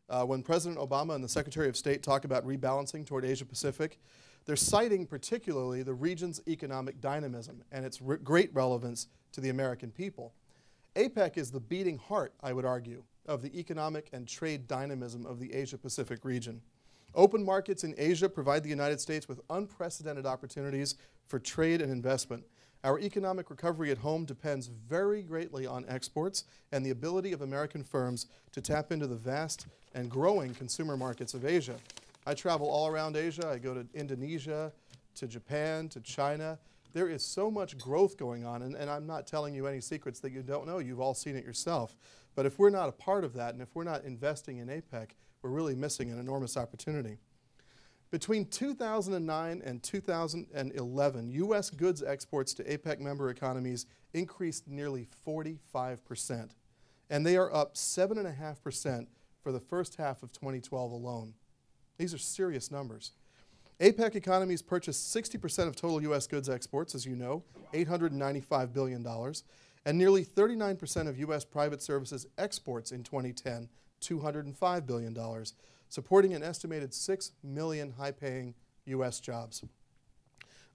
When President Obama and the Secretary of State talk about rebalancing toward Asia Pacific, they're citing particularly the region's economic dynamism and its great relevance to the American people. APEC is the beating heart, I would argue, of the economic and trade dynamism of the Asia Pacific region. Open markets in Asia provide the United States with unprecedented opportunities for trade and investment. Our economic recovery at home depends very greatly on exports and the ability of American firms to tap into the vast and growing consumer markets of Asia. I travel all around Asia. I go to Indonesia, to Japan, to China. There is so much growth going on, and I'm not telling you any secrets that you don't know. You've all seen it yourself. But if we're not a part of that, and if we're not investing in APEC, we're really missing an enormous opportunity. Between 2009 and 2011, U.S. goods exports to APEC member economies increased nearly 45%, and they are up 7.5% for the first half of 2012 alone. These are serious numbers. APEC economies purchased 60% of total U.S. goods exports, as you know, $895 billion, and nearly 39% of U.S. private services exports in 2010, $205 billion, supporting an estimated 6 million high-paying U.S. jobs.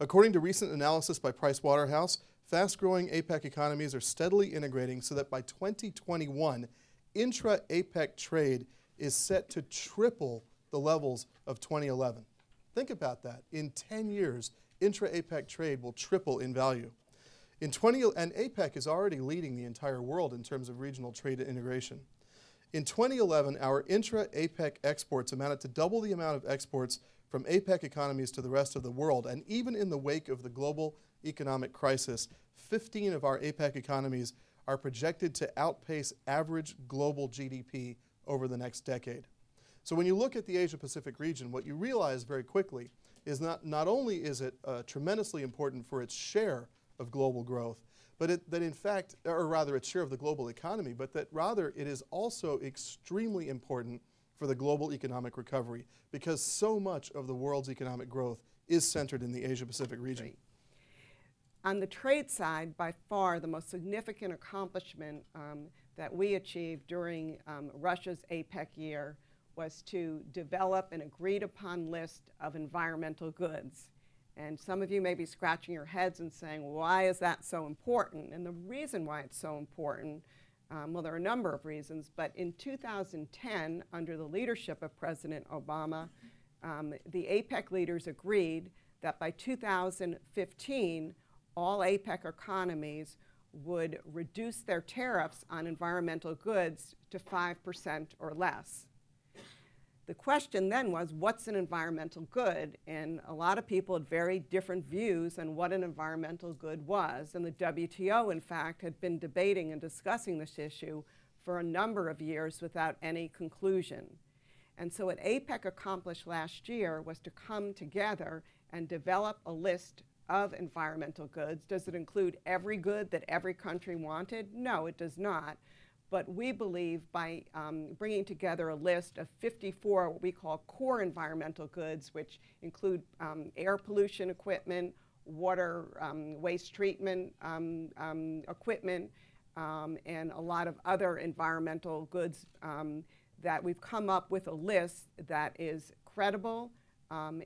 According to recent analysis by Pricewaterhouse, fast-growing APEC economies are steadily integrating so that by 2021, intra-APEC trade is set to triple the levels of 2011. Think about that. In 10 years, intra-APEC trade will triple in value. And APEC is already leading the entire world in terms of regional trade integration. In 2011, our intra-APEC exports amounted to double the amount of exports from APEC economies to the rest of the world. And even in the wake of the global economic crisis, 15 of our APEC economies are projected to outpace average global GDP over the next decade. So when you look at the Asia-Pacific region, what you realize very quickly is not only is it tremendously important for its share of global growth, but that in fact, or rather its share of the global economy, but that rather it is also extremely important for the global economic recovery because so much of the world's economic growth is centered in the Asia-Pacific region. Right. On the trade side, by far the most significant accomplishment that we achieved during Russia's APEC year was to develop an agreed-upon list of environmental goods. And some of you may be scratching your heads and saying, why is that so important? And the reason why it's so important, well, there are a number of reasons, but in 2010, under the leadership of President Obama, the APEC leaders agreed that by 2015, all APEC economies would reduce their tariffs on environmental goods to 5% or less. The question then was, what's an environmental good? And a lot of people had very different views on what an environmental good was. And the WTO, in fact, had been debating and discussing this issue for a number of years without any conclusion. And so what APEC accomplished last year was to come together and develop a list of environmental goods. Does it include every good that every country wanted? No, it does not. But we believe by bringing together a list of 54 what we call core environmental goods, which include air pollution equipment, water waste treatment equipment, and a lot of other environmental goods, that we've come up with a list that is credible,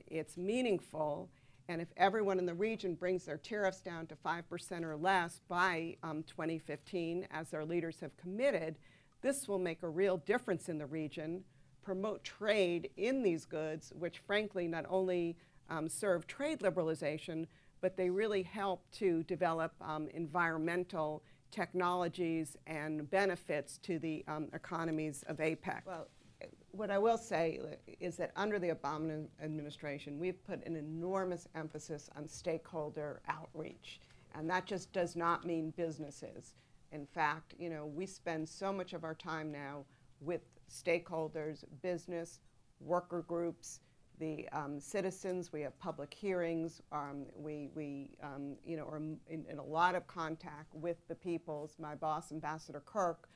it's meaningful, and if everyone in the region brings their tariffs down to 5% or less by 2015, as our leaders have committed, this will make a real difference in the region, promote trade in these goods, which frankly not only serve trade liberalization, but they really help to develop environmental technologies and benefits to the economies of APEC. Well, what I will say is that under the Obama administration, we've put an enormous emphasis on stakeholder outreach. And that just does not mean businesses. In fact, you know, we spend so much of our time now with stakeholders, business, worker groups, the citizens. We have public hearings. We you know, are in a lot of contact with the peoples. My boss, Ambassador Kirk,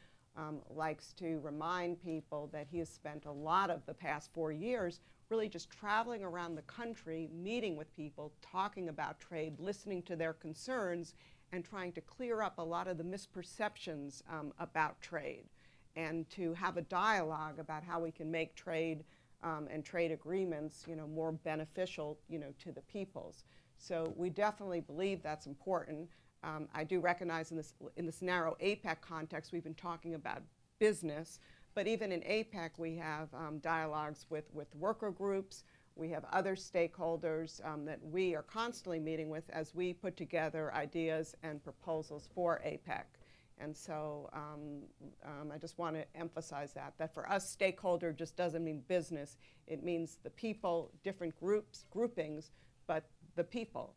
likes to remind people that he has spent a lot of the past 4 years really just traveling around the country, meeting with people, talking about trade, listening to their concerns, and trying to clear up a lot of the misperceptions about trade. and to have a dialogue about how we can make trade and trade agreements, more beneficial, to the peoples. So we definitely believe that's important. I do recognize in this narrow APEC context, we've been talking about business, but even in APEC, we have dialogues with worker groups. We have other stakeholders that we are constantly meeting with as we put together ideas and proposals for APEC. And so I just want to emphasize that for us, stakeholder just doesn't mean business. It means the people, different groups, groupings, but the people.